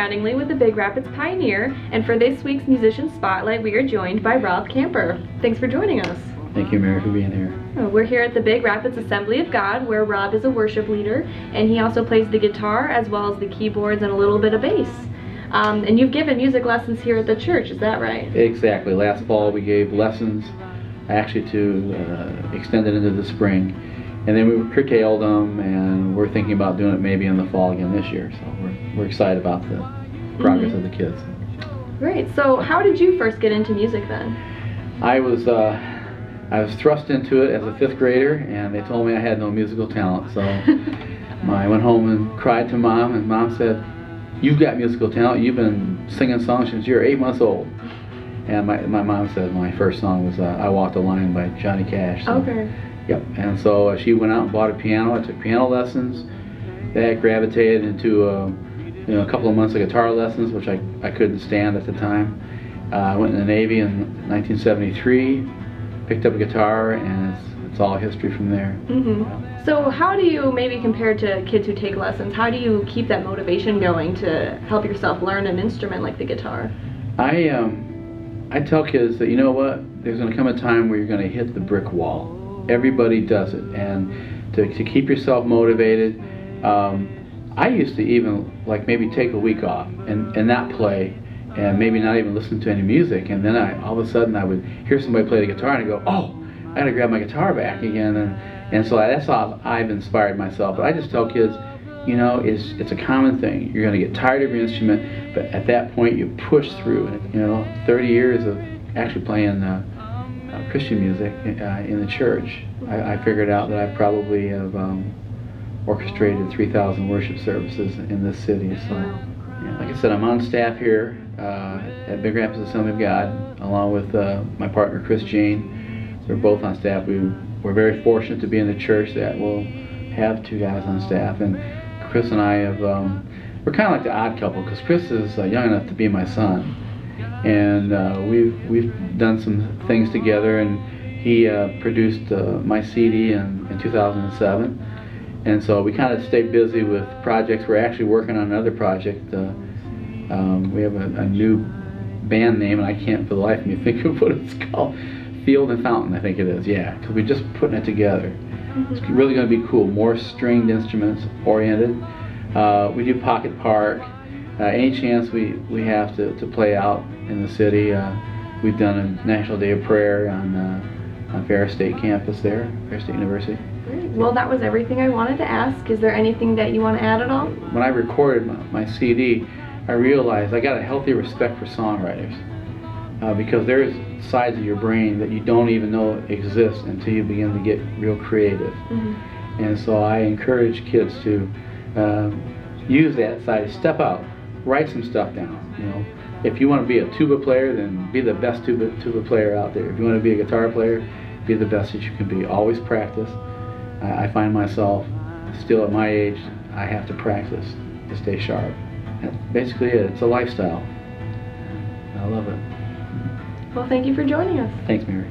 Mattingly with the Big Rapids Pioneer, and for this week's Musician Spotlight, we are joined by Rob Camper. Thanks for joining us. Thank you, Mary, for being here. We're here at the Big Rapids Assembly of God, where Rob is a worship leader, and he also plays the guitar as well as the keyboards and a little bit of bass. And you've given music lessons here at the church, is that right? Exactly. Last fall we gave lessons, actually to extend it into the spring. And then we curtailed them, and we're thinking about doing it maybe in the fall again this year. So we're excited about the progress of the kids. Great. So how did you first get into music then? I was thrust into it as a 5th grader, and they told me I had no musical talent. So I went home and cried to Mom, and Mom said, "You've got musical talent. You've been singing songs since you were 8 months old." And my mom said my first song was "I Walked the Line" by Johnny Cash. So, okay. Yep. And so she went out and bought a piano. I took piano lessons. That gravitated into a couple of months of guitar lessons, which I couldn't stand at the time. I went in the Navy in 1973, picked up a guitar, and it's all history from there. So how do you maybe compare to kids who take lessons? How do you keep that motivation going to help yourself learn an instrument like the guitar? I tell kids that, you know what, there's going to come a time where you're going to hit the brick wall. Everybody does it, and to keep yourself motivated, I used to even maybe take a week off and not play, and maybe not even listen to any music, and then all of a sudden I would hear somebody play the guitar and I go, oh, I gotta grab my guitar back again, and so that's how I've inspired myself. But I just tell kids, you know, it's a common thing. You're gonna get tired of your instrument, but at that point you push through. And, you know, 30 years of actually playing Christian music in the church, I figured out that I probably have orchestrated 3,000 worship services in this city. So, yeah, like I said, I'm on staff here at Big Rapids Assembly of God, along with my partner Chris Jane. We're both on staff. We're very fortunate to be in the church that will have 2 guys on staff, and Chris and I have we're kind of like the odd couple, because Chris is young enough to be my son, and we've done some things together, and he produced my CD in 2007, and so we kind of stay busy with projects. We're actually working on another project. We have a new band name, and I can't for the life of me think of what it's called. Field and Fountain, I think it is, yeah, because we're just putting it together. It's really going to be cool, more stringed instruments oriented. We do pocket park. Any chance we have to play out in the city. We've done a National Day of Prayer on Ferris State campus there, Ferris State University. Great. Well, that was everything I wanted to ask. Is there anything that you want to add at all? When I recorded my CD, I realized I got a healthy respect for songwriters, because there's sides of your brain that you don't even know exist until you begin to get real creative. And so I encourage kids to use that side, step out, write some stuff down. You know, if you want to be a tuba player, then be the best tuba player out there. If you want to be a guitar player, be the best that you can be. Always practice. I find myself still at my age, I have to practice to stay sharp. That's basically it. It's a lifestyle. I love it. Well, thank you for joining us. Thanks, Mary.